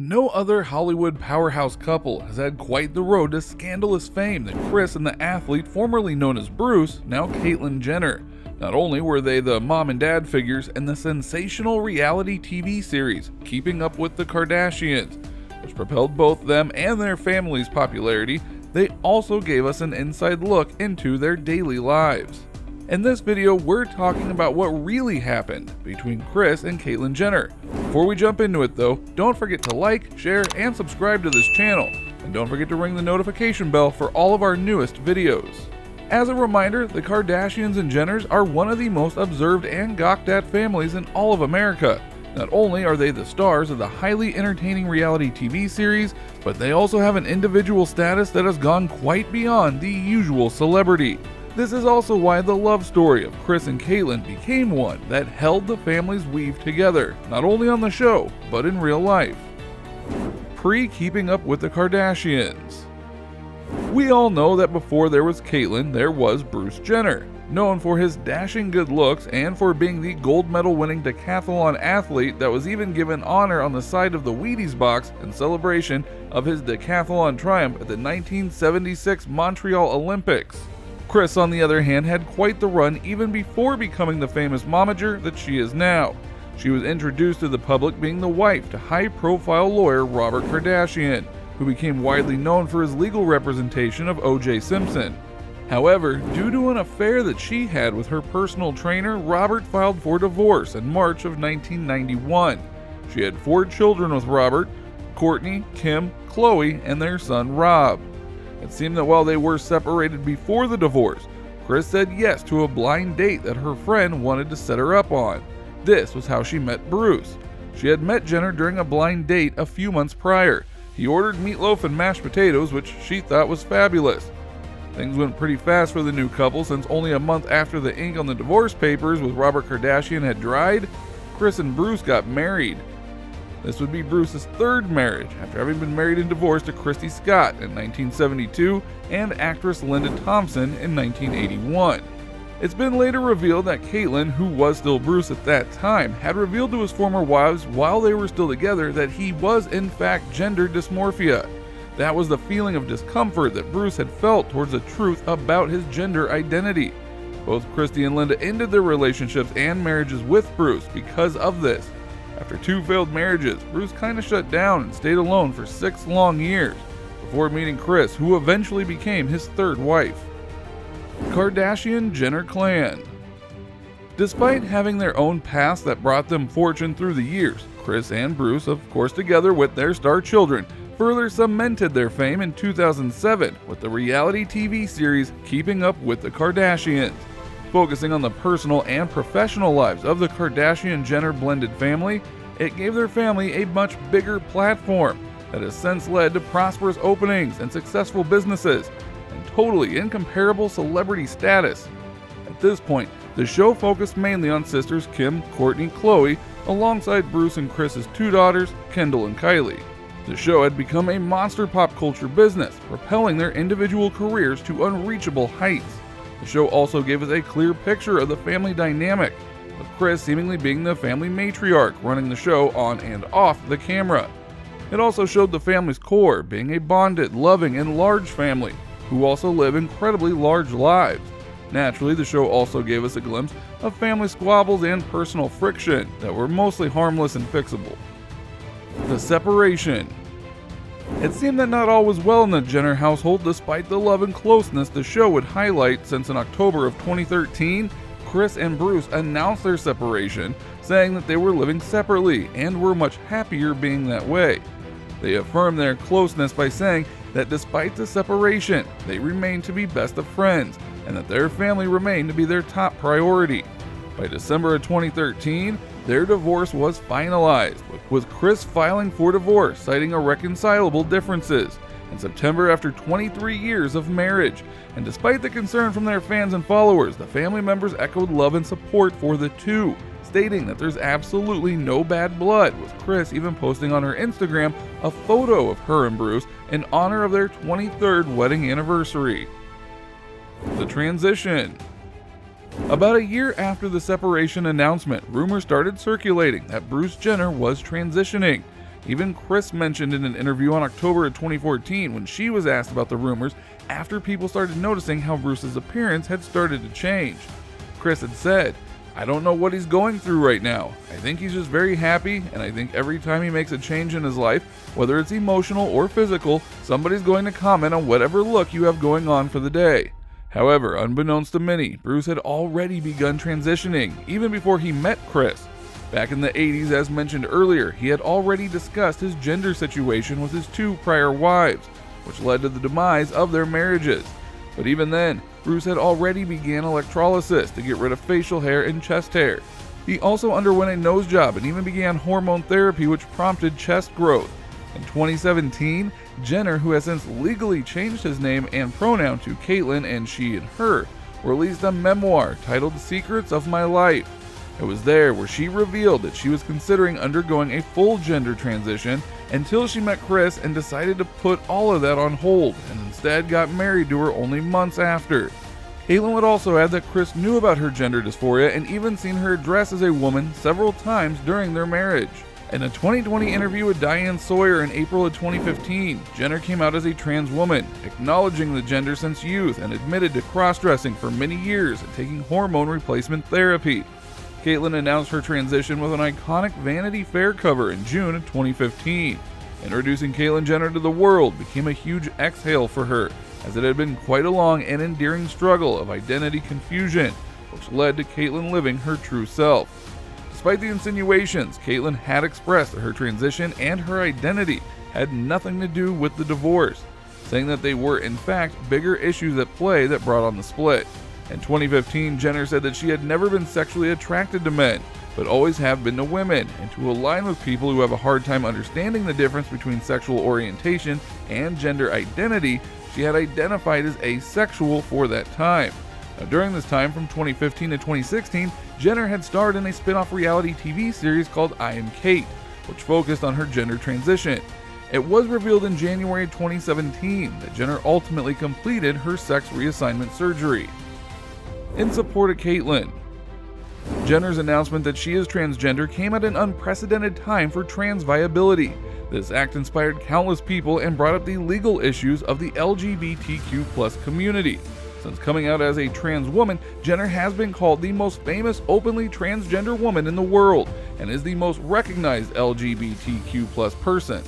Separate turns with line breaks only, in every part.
No other Hollywood powerhouse couple has had quite the road to scandalous fame than Kris and the athlete formerly known as Bruce, now Caitlyn Jenner. Not only were they the mom and dad figures in the sensational reality TV series Keeping Up with the Kardashians, which propelled both them and their family's popularity, they also gave us an inside look into their daily lives. In this video, we're talking about what really happened between Kris and Caitlyn Jenner. Before we jump into it though, don't forget to like, share, and subscribe to this channel. And don't forget to ring the notification bell for all of our newest videos. As a reminder, the Kardashians and Jenners are one of the most observed and gawked at families in all of America. Not only are they the stars of the highly entertaining reality TV series, but they also have an individual status that has gone quite beyond the usual celebrity. This is also why the love story of Kris and Caitlyn became one that held the families weave together, not only on the show, but in real life. Pre-Keeping Up with the Kardashians. We all know that before there was Caitlyn, there was Bruce Jenner, known for his dashing good looks and for being the gold medal winning decathlon athlete that was even given honor on the side of the Wheaties box in celebration of his decathlon triumph at the 1976 Montreal Olympics. Kris, on the other hand, had quite the run even before becoming the famous momager that she is now. She was introduced to the public being the wife to high-profile lawyer Robert Kardashian, who became widely known for his legal representation of O.J. Simpson. However, due to an affair that she had with her personal trainer, Robert filed for divorce in March of 1991. She had 4 children with Robert: Kourtney, Kim, Khloe, and their son Rob. It seemed that while they were separated before the divorce, Kris said yes to a blind date that her friend wanted to set her up on. This was how she met Bruce. She had met Jenner during a blind date a few months prior. He ordered meatloaf and mashed potatoes, which she thought was fabulous. Things went pretty fast for the new couple, since only a month after the ink on the divorce papers with Robert Kardashian had dried, Kris and Bruce got married. This would be Bruce's 3rd marriage, after having been married and divorced to Christy Scott in 1972 and actress Linda Thompson in 1981. It's been later revealed that Caitlyn, who was still Bruce at that time, had revealed to his former wives while they were still together that he was in fact gender dysmorphia. That was the feeling of discomfort that Bruce had felt towards the truth about his gender identity. Both Christy and Linda ended their relationships and marriages with Bruce because of this. After 2 failed marriages, Bruce kinda shut down and stayed alone for 6 long years, before meeting Kris, who eventually became his 3rd wife. Kardashian-Jenner clan. Despite having their own past that brought them fortune through the years, Kris and Bruce, of course together with their star children, further cemented their fame in 2007 with the reality TV series Keeping Up with the Kardashians. Focusing on the personal and professional lives of the Kardashian-Jenner blended family, it gave their family a much bigger platform that has since led to prosperous openings and successful businesses, and totally incomparable celebrity status. At this point, the show focused mainly on sisters Kim, Kourtney, Khloe, alongside Bruce and Kris's 2 daughters, Kendall and Kylie. The show had become a monster pop culture business, propelling their individual careers to unreachable heights. The show also gave us a clear picture of the family dynamic, with Kris seemingly being the family matriarch running the show on and off the camera. It also showed the family's core being a bonded, loving, and large family, who also live incredibly large lives. Naturally, the show also gave us a glimpse of family squabbles and personal friction that were mostly harmless and fixable. The separation. It seemed that not all was well in the Jenner household despite the love and closeness the show would highlight, since in October of 2013, Kris and Bruce announced their separation, saying that they were living separately and were much happier being that way. They affirmed their closeness by saying that despite the separation, they remained to be best of friends, and that their family remained to be their top priority. By December of 2013, their divorce was finalized, with Kris filing for divorce, citing irreconcilable differences. In September, after 23 years of marriage, and despite the concern from their fans and followers, the family members echoed love and support for the two, stating that there's absolutely no bad blood, with Kris even posting on her Instagram a photo of her and Bruce in honor of their 23rd wedding anniversary. The transition. About a year after the separation announcement, rumors started circulating that Bruce Jenner was transitioning. Even Kris mentioned in an interview on October of 2014 when she was asked about the rumors after people started noticing how Bruce's appearance had started to change. Kris had said, "I don't know what he's going through right now. I think he's just very happy, and I think every time he makes a change in his life, whether it's emotional or physical, somebody's going to comment on whatever look you have going on for the day." However, unbeknownst to many, Bruce had already begun transitioning, even before he met Kris. Back in the 80s, as mentioned earlier, he had already discussed his gender situation with his 2 prior wives, which led to the demise of their marriages. But even then, Bruce had already began electrolysis to get rid of facial hair and chest hair. He also underwent a nose job and even began hormone therapy, which prompted chest growth. In 2017, Jenner, who has since legally changed his name and pronoun to Caitlyn and she and her, released a memoir titled Secrets of My Life. It was there where she revealed that she was considering undergoing a full gender transition until she met Kris and decided to put all of that on hold and instead got married to her only months after. Caitlyn would also add that Kris knew about her gender dysphoria and even seen her dress as a woman several times during their marriage. In a 2020 interview with Diane Sawyer in April of 2015, Jenner came out as a trans woman, acknowledging the gender since youth and admitted to cross-dressing for many years and taking hormone replacement therapy. Caitlyn announced her transition with an iconic Vanity Fair cover in June of 2015. Introducing Caitlyn Jenner to the world became a huge exhale for her, as it had been quite a long and endearing struggle of identity confusion, which led to Caitlyn living her true self. Despite the insinuations, Caitlyn had expressed that her transition and her identity had nothing to do with the divorce, saying that they were in fact bigger issues at play that brought on the split. In 2015, Jenner said that she had never been sexually attracted to men, but always have been to women, and to align with people who have a hard time understanding the difference between sexual orientation and gender identity, she had identified as asexual for that time. Now, during this time, from 2015 to 2016, Jenner had starred in a spin-off reality TV series called I Am Kate, which focused on her gender transition. It was revealed in January 2017 that Jenner ultimately completed her sex reassignment surgery. In support of Caitlyn, Jenner's announcement that she is transgender came at an unprecedented time for trans viability. This act inspired countless people and brought up the legal issues of the LGBTQ+ community. Since coming out as a trans woman, Jenner has been called the most famous openly transgender woman in the world and is the most recognized LGBTQ+ person.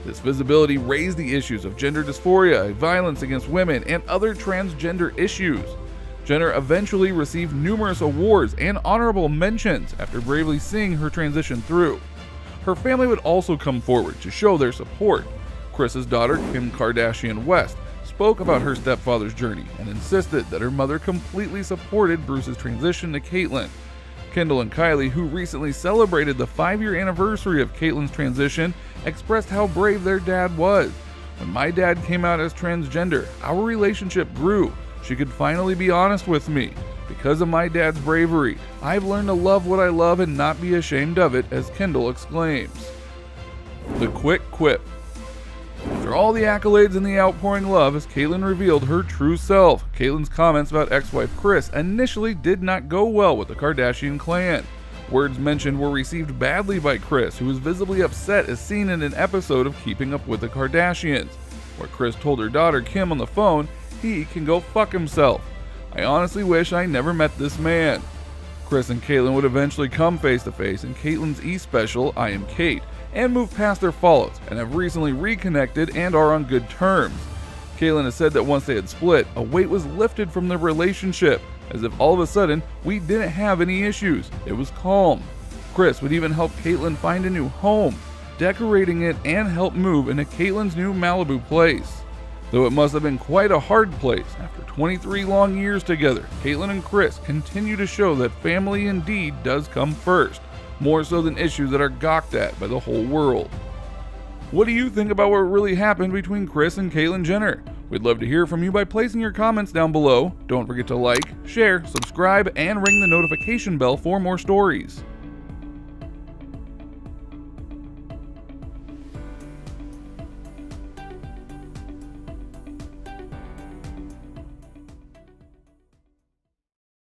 This visibility raised the issues of gender dysphoria, violence against women, and other transgender issues. Jenner eventually received numerous awards and honorable mentions after bravely seeing her transition through. Her family would also come forward to show their support. Kris's daughter, Kim Kardashian West, spoke about her stepfather's journey and insisted that her mother completely supported Bruce's transition to Caitlyn. Kendall and Kylie, who recently celebrated the 5-year anniversary of Caitlyn's transition, expressed how brave their dad was. "When my dad came out as transgender, our relationship grew. She could finally be honest with me. Because of my dad's bravery, I've learned to love what I love and not be ashamed of it," as Kendall exclaims. The quick quip. After all the accolades and the outpouring love as Caitlyn revealed her true self, Caitlyn's comments about ex-wife Kris initially did not go well with the Kardashian clan. Words mentioned were received badly by Kris, who was visibly upset as seen in an episode of Keeping Up with the Kardashians, where Kris told her daughter Kim on the phone, "He can go fuck himself. I honestly wish I never met this man." Kris and Caitlyn would eventually come face to face in Caitlyn's E-special, I Am Kate, and move past their fallouts and have recently reconnected and are on good terms. Caitlyn has said that once they had split, a weight was lifted from their relationship, as if all of a sudden we didn't have any issues. It was calm. Kris would even help Caitlyn find a new home, decorating it and help move into Caitlyn's new Malibu place. Though it must have been quite a hard place, after 23 long years together, Caitlyn and Kris continue to show that family indeed does come first, more so than issues that are gawked at by the whole world. What do you think about what really happened between Kris and Caitlyn Jenner? We'd love to hear from you by placing your comments down below. Don't forget to like, share, subscribe, and ring the notification bell for more stories.